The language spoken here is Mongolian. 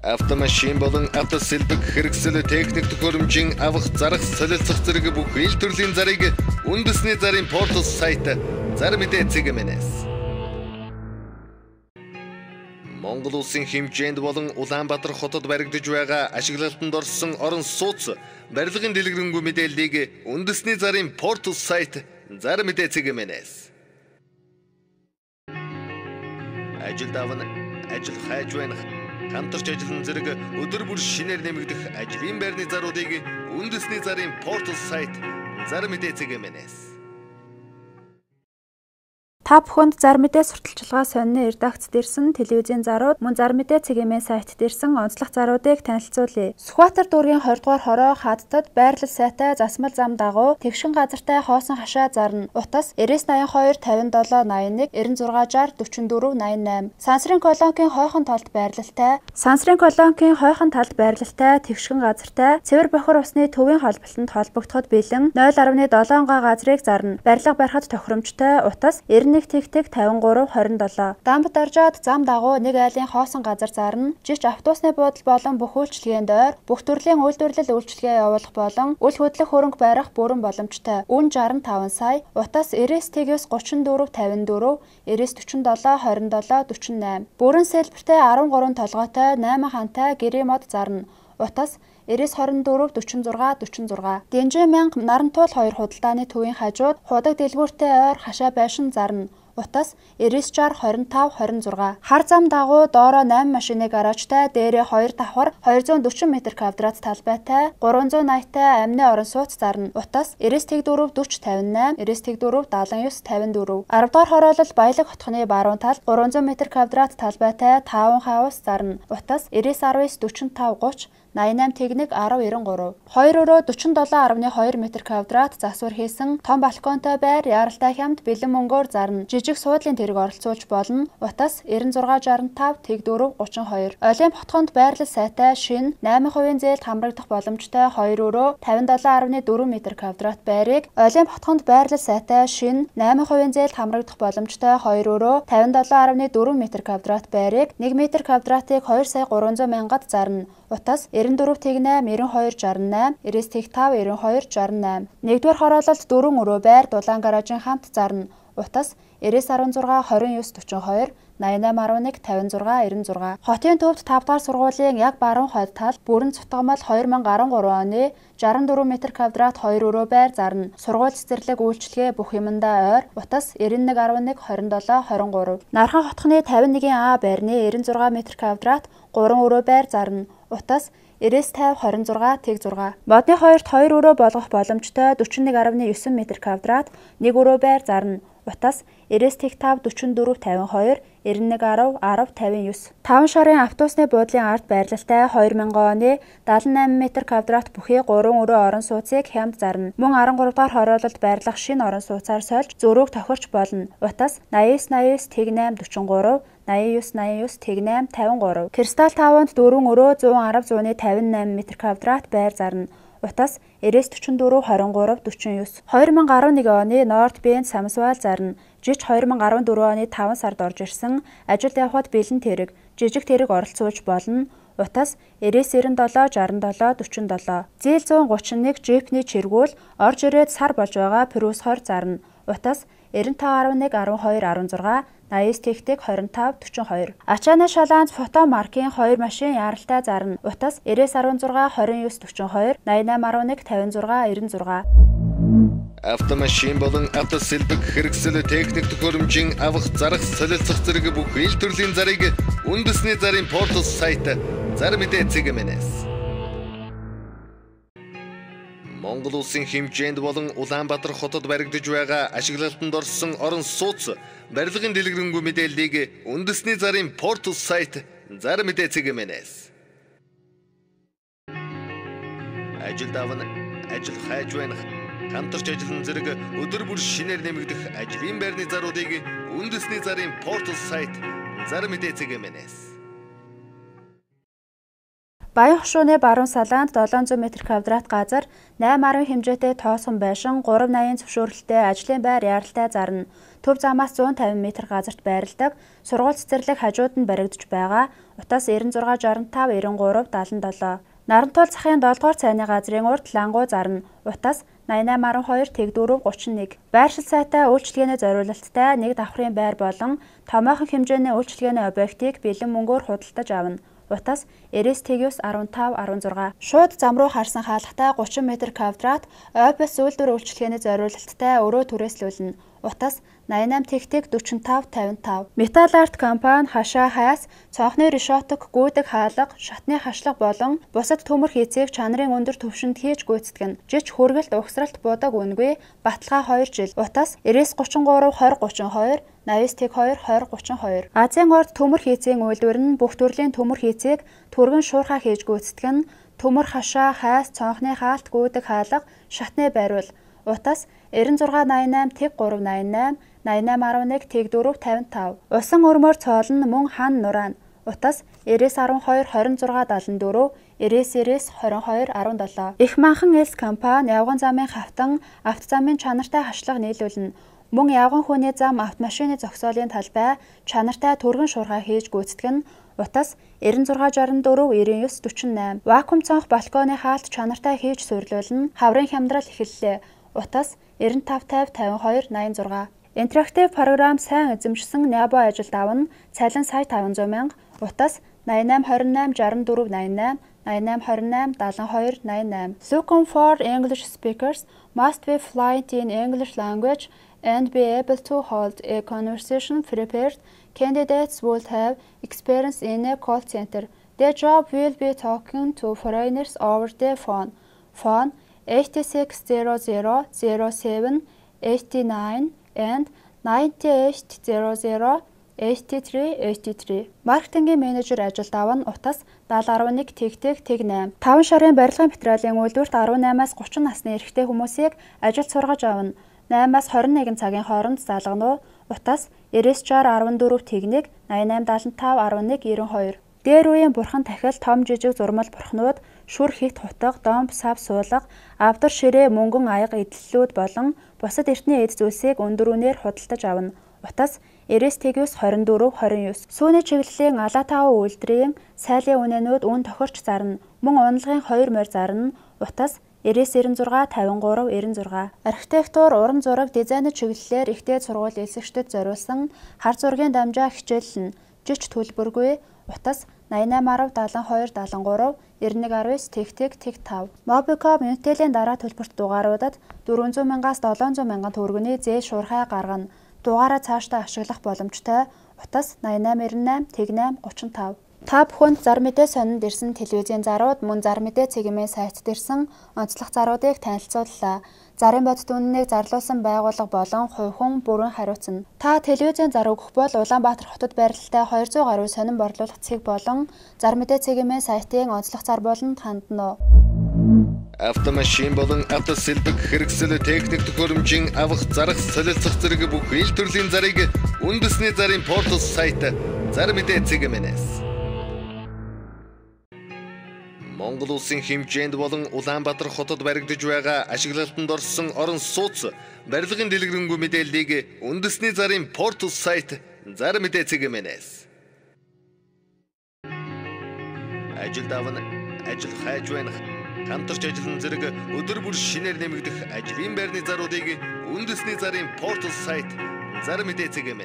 Автомашин болон автосэлбэг хэрэгсэл техник төхөөрөмжийн авах зарах солилцох зэрэг бүх ил төрлийн зарыг үндэсний зарын портал сайт Зар мэдээ цэгмэнэс. Монгол улсын хэмжээнд болон Улаанбаатар хотод баригдаж байгаа ашиглалтанд орсон орон сууц барилгын дэлгэрэнгүй мэдээллийг үндэсний зарын портал сайт Зар мэдээ цэгмэнэс. Ажил давна ажил хайж байна. Хамтарч ажиллан зэрэг өдөр бүр шинээр нэмэгдэх ажлын байрны заруудыг үндэсний зарын портал сайт Зар мэдээ цэгмэнэс. Та бүхэнд Зар мэдээ сурталчилгаа сонины редакц дээрсэн телевизийн зарууд мөн Зар мэдээ цэгийн сайт дээрсэн онцлог заруудыг танилцуулъя. Сүхбаатар дүүргийн 20 дугаар хороо хадтад байрлал сайтай засмал зам дагуу тэгшин газартай хоосон хашаа зарна. Утас 9982 5781 9660 44 88. Сансрын колонкийн хойхон талд байрлалтай тэгшин газартай цэвэр бохор усны төвийн холболтод холбогдоход бэлэн 0.7 га газрыг зарна. Барилга барихад тохиромжтой. Утас 91 тэг 53 27. Дамб даржаад зам дагуу нэг айлын хоосон газар зарна. Жиж автобусны буудал болон бүх үйлчилгээнд ойр бүх төрлийн үйлдвэрлэл үйлчилгээ явуулах болон үл хөдлөх хөрөнгө барих бүрэн боломжтой. Үн 65 сая. Утас 99 34 54 97 27 48. Бүрэн сэлбэртэй 13 толгойтой 8 хантай гэрээ мод зарна. Утас 9924 46 46. Дэнжин мянга Нарантуул 2 худалдааны төвийн хажууд худаг дэлгүүртэй ойр хашаа байшин зарна. Утас 9960 25 26. Хар зам дагуу доороо 8 машины гаражтай, дээрээ 2 давхар 240 м2 талбайтай, 380-тай амны орон сууц зарна. Утас 99 40 58, 99 79 54. 10 дугаар хороолол Баялаг хотхны баруун талд 300 м2 талбайтай 5 хаус зарна. Утас 99 19 45 30 88 тэгнэг 1093. 2 өрөө 47.2 м2 засвар хийсэн том балконтой байр яралтай хямд бэлэн мөнгөөр зарна. Жижиг суудлын тэрэг оролцуулж болно. Утас 9665 тэг 4 32. Олимп хотхонд байрлал сайтай шин 8% зээлд хамрагдах боломжтой 2 өрөө 57.4 м2 байрыг Олимп хотхонд байрлал сайтай шин 8% зээлд хамрагдах боломжтой 2 өрөө 57.4 м2 байрыг 1 м2-ыг 2 сая 300 мянгад зарна. Утас 94 тэг8 92 68 99 тэг 5 92 68. Нэгдүгээр хороололд 4 өрөө байр дулаан гаражийн хамт зарна. Утас 99 16 29 42 88 11 56 96. Хотын төвд 5 дахь сургуулийн яг баруун хойд тал бүрэн цутгамал 2013 оны 64 м2 2 өрөө байр зарна. Сургууль цэцэрлэг үйлчилгээ бүх юмдаа ойр. Утас 91 11 27 23. Нархан хотхны 51А байрны 96 м2 3 өрөө байр зарна. Утас 99 50 26 тэг 6. Модны хоёрт 2 өрөө болгох боломжтой 41.9 м2 1 өрөө байр зарна. Утас 99 5 44 52 91 10 10 59. 5 шарын автобусны буудлын ард байрлалтай 2000 оны 78 м2 бүхий 3 өрөө орон сууцыг хямд зарна. Мөн 13 дахь хороололд байрлах шинэ орон сууцаар сольж зөрүүг тохирч болно. Утас 89 89 тэг 8 43 89 89 тэг 8 53. Кристал 5-нд 4 өрөө 110 100-ны 58 м2 байр зарна. Утас 99 44 23 49. 2011 оны Норд Бенд Самсвал зарна. Жиж 2014 оны 5 сард орж ирсэн ажилд явхад бэлэн тэрэг, жижиг тэрэг оролцуулж болно. Утас 99 97 67 47. Зээл 131 джипний чиргүүл орж ирээд сар болж байгаа Прус 20 зарна. Утас 95 11 12 16 89 тэгтэг 25 42. Ачааны шалаанд фото маркийн 2 машин яралтай зарна. Утас 99 16 29 42 88 11 56 96. Автомашин болон автосэлбэг хэрэгсэл техник төхөөрөмжийн авах зарах солилцох зэрэг бүх ил төрлийн зарыг үндэсний зарын портал сайт Зар мэдээ цэгмэнэс. Монгол улсын хэмжээнд болон Улаанбаатар хотод баригдаж байгаа ашиглалтанд орсон орон сууц барилгын дэлгэрэнгүй мэдээллийг үндэсний зарын портал сайт Зар мэдээ цэгмэнэс. Ажил давна ажил хайж байна. Хамтарч ажиллан зэрэг өдөр бүр шинээр нэмэгдэх ажлын байрны заруудыг үндэсний зарын портал сайт Зар мэдээ цэгмэнэс. Баян хошууны баруун салаанд 700 м2 газар 8 арын хэмжээтэй тоосхон байшин 380 зөвшөөрлөлтэй ажлын байр яралтай зарна. төв замаас 150 м газарт байрладаг. Сургууль цэцэрлэг хажууд нь баригдаж байгаа. Утас 96 65 93 77. Нарантуул захын 7 дугаар цайны газрын урд Лангуу зарна. Утас 8812 Тэг4 31. Байршил сайтай үйлчилгээний зориулалттай нэг давхрын байр болон томоохон хэмжээний үйлчилгээний объектыг бэлэн мөнгөөр худалдаж авна. Утас 99 15 16. Шууд зам руу харсан хаалгатай 30 м2 ойбос үйлдвэр үйлчилгээний зориулалттай өрөө түрээслүүлнэ. Утас 88 45 55. Метал арт компани хашаа хайс, цонхны решеток, гүйдэг хаалга, шатны хашлага болон бусад төмөр хийцийг чанарын өндөр түвшинд хийж гүйцэтгэн. Жиж хүргэлт угсралт будаг үнгүй, баталгаа 2 жил. Утас 99 33 20 32 89 2 20 32. Азийн орд төмөр хийцийн үйлдвэр нь бүх төрлийн төмөр хийцийг түргэн шуурхаа хийж гүйцэтгэн. Төмөр хашаа хайс, цонхны хаалт, гүйдэг хаалга, шатны байруул. Утас 9688 тэг 388 8811 тэг 455. Усан өрмөөр цоолн мөн хан нурaan. Утас 9912 26 74 99 22 17. Их манхан элс компани явган замын хавтан автозамын чанартай хашлага нийлүүлнэ. Мөн явган хүний зам автомашины зогсоолын талбай чанартай түргэн шуурхаа хийж гүйцэтгэн. Утас 96 64 99 48. Вакуум цонх балконы хаалт чанартай хийж суйрлуулна. Хаврын хямдрал эхэллээ. Утас 95 50 52 86. Интерактив програм сайн эзэмшсэн Нябо ажилд авна. Цалин сая 500 мянга. Утас 88 28 64 88 88 28 72 88. Looking for English speakers must be fluent in English language and be able to hold a conversation prepared. Candidates will have experience in a call center. Their job will be talking to foreigners over the phone. Phone 8600 07 89 and 9800 83 83. Маркетингийн менежер ажилд авна. Утас 7011 тэг 8. 5 шарын барилгын материалын үйлдвэрт 18-аас 30 насны эрэгтэй хүмүүсийг ажилд сургаж авна. 8-аас 21 цагийн хооронд залгана. Утас 9960 14 тэг 1 88 75 11 92. Дээр үеийн бурхан тахил том жижиг зурмал бурхнууд шүр хит хутга домб сав суулга авдар ширээ мөнгөн аяга эдлэлүүд болон бусад эртний эд зүйлсийг өндөрүүнээр худалдаж авна. Утас 99 24 29. Сүүний чиглэлийн алаатаа үйлдвэрийн сайлын үнэнүүд үн тохирч зарна. Мөн унлагын 2 морь зарна. Утас 99 96 53 96. Архитектур, уран зураг, дизайны чиглэлээр ихтэй сургууль элсэгчдэд зориулсан хар зургийн дамжаа хичээл нь жиж төлбөргүй. Утас 88 10 72 73 91 19 тэг 5. Mobicom Unitel-ийн дараа төлбөрт дугааруудад 400 мянгаас 700 мянган төгрөгийн зээл шуурхай гаргана. Дугаараа цаашдаа ашиглах боломжтой. Утас 88 98 тэг 8 35. Та бүхэнд зар мэдээ сонинд ирсэн телевизийн зарууд мөн зар мэдээ цэгийн сайт дээрсэн онцлог заруудыг танилцууллаа. Зарын бодит үнэнийг зарлуулсан байгууллага болон хувь хүн бүрэн хариуцна. Та телевизийн зар өгөх бол Улаанбаатар хотод байрлалтай 200 гаруй сонин борлуулах цэг болон зар мэдээ цэгийн сайтын онцлог зар болонд хандна. Автомашин болон автосэлбэг хэрэгсэл техник төхөөрөмжийн авах зарах солилцох зэрэг бүх ил төрлийн зарыг үндэсний зарын портал сайт зар мэдээ цэгийн Монгол улсын хэмжээнд болон Улаанбаатар хотод баригдаж байгаа ашиглалтанд орсон орон сууц барилгын дэлгэрэнгүй мэдээллийг үндэсний зарын портал сайт зар мэдээ цэгийн ажилд авна, ажил хайж байна. Хамтарч ажиллан зэрэг өдөр бүр шинээр нэмэгдэх ажлын байрны заруудыг үндэсний зарын портал сайт зар мэдээ цэгийн